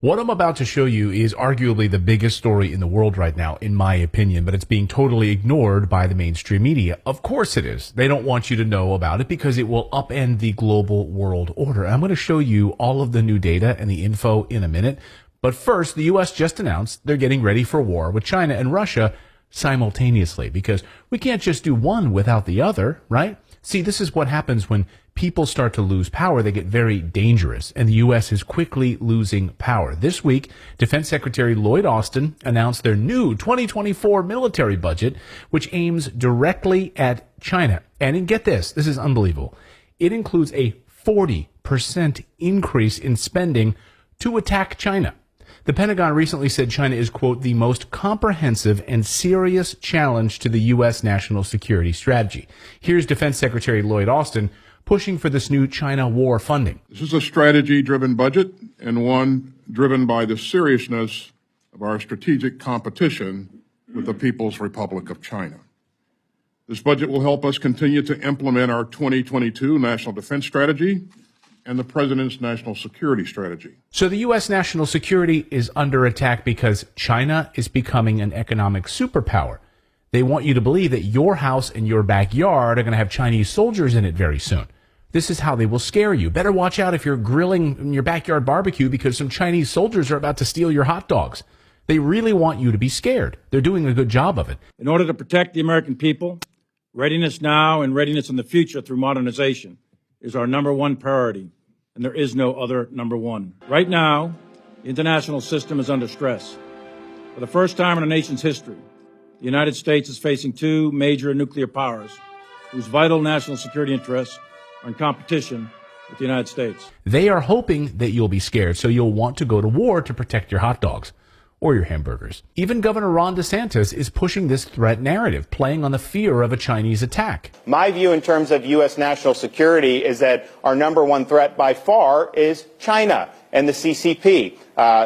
What I'm about to show you is arguably the biggest story in the world right now, in my opinion, but it's being totally ignored by the mainstream media. Of course it is. They don't want you to know about it because it will upend the global world order. I'm going to show you all of the new data and the info in a minute. But first, the U.S. just announced they're getting ready for war with China and Russia simultaneously, because we can't just do one without the other, right? See, this is what happens when people start to lose power. They get very dangerous, and the U.S. is quickly losing power. This week, Defense Secretary Lloyd Austin announced their new 2024 military budget, which aims directly at China. And get this is unbelievable. It includes a 40% increase in spending to attack China. The Pentagon recently said China is, quote, the most comprehensive and serious challenge to the U.S. national security strategy. Here's Defense Secretary Lloyd Austin pushing for this new China war funding. This is a strategy-driven budget and one driven by the seriousness of our strategic competition with the People's Republic of China. This budget will help us continue to implement our 2022 National Defense Strategy and the President's National Security Strategy. So the U.S. national security is under attack because China is becoming an economic superpower. They want you to believe that your house and your backyard are going to have Chinese soldiers in it very soon. This is how they will scare you. Better watch out if you're grilling in your backyard barbecue because some Chinese soldiers are about to steal your hot dogs. They really want you to be scared. They're doing a good job of it. In order to protect the American people, readiness now and readiness in the future through modernization is our number one priority, and there is no other number one. Right now, the international system is under stress. For the first time in our nation's history, the United States is facing two major nuclear powers whose vital national security interests are in competition with the United States. They are hoping that you'll be scared, so you'll want to go to war to protect your hot dogs or your hamburgers. Even Governor Ron DeSantis is pushing this threat narrative, playing on the fear of a Chinese attack. My view in terms of U.S. national security is that our number one threat by far is China and the CCP.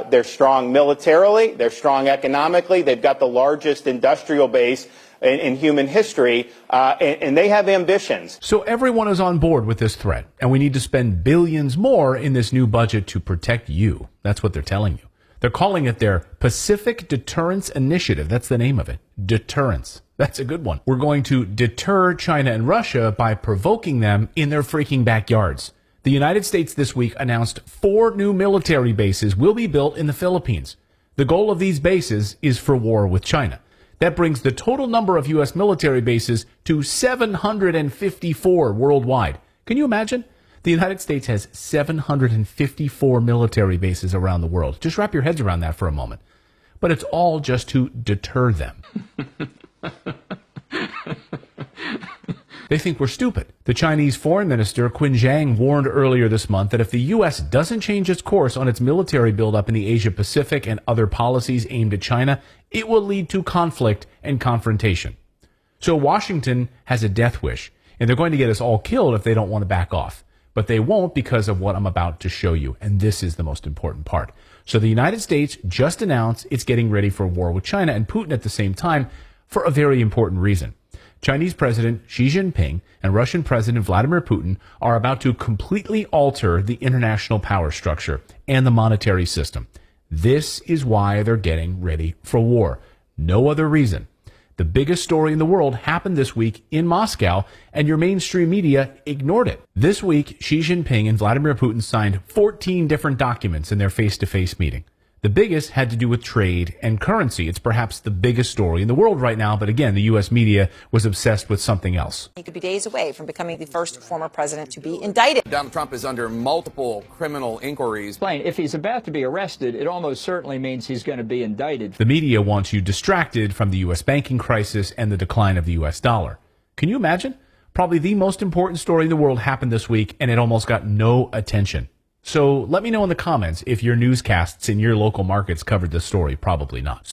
They're strong militarily, they're strong economically, they've got the largest industrial base in human history, and they have ambitions. So everyone is on board with this threat, and we need to spend billions more in this new budget to protect you. That's what they're telling you. They're calling it their Pacific Deterrence Initiative. That's the name of it. Deterrence. That's a good one. We're going to deter China and Russia by provoking them in their freaking backyards. The United States this week announced 4 new military bases will be built in the Philippines. The goal of these bases is for war with China. That brings the total number of U.S. military bases to 754 worldwide. Can you imagine? The United States has 754 military bases around the world. Just wrap your heads around that for a moment. But it's all just to deter them. They think we're stupid. The Chinese Foreign Minister Qin Gang warned earlier this month that if the U.S. doesn't change its course on its military buildup in the Asia-Pacific and other policies aimed at China, it will lead to conflict and confrontation. So Washington has a death wish, and they're going to get us all killed if they don't want to back off. But they won't because of what I'm about to show you, and this is the most important part. So the United States just announced it's getting ready for war with China and Putin at the same time for a very important reason. Chinese President Xi Jinping and Russian President Vladimir Putin are about to completely alter the international power structure and the monetary system. This is why they're getting ready for war. No other reason. The biggest story in the world happened this week in Moscow, and your mainstream media ignored it. This week, Xi Jinping and Vladimir Putin signed 14 different documents in their face-to-face meeting. The biggest had to do with trade and currency. It's perhaps the biggest story in the world right now, but again, the U.S. media was obsessed with something else. He could be days away from becoming the first former president to be indicted. Donald Trump is under multiple criminal inquiries. If he's about to be arrested, it almost certainly means he's going to be indicted. The media wants you distracted from the U.S. banking crisis and the decline of the U.S. dollar. Can you imagine? Probably the most important story in the world happened this week, and it almost got no attention. So let me know in the comments if your newscasts in your local markets covered this story. Probably not.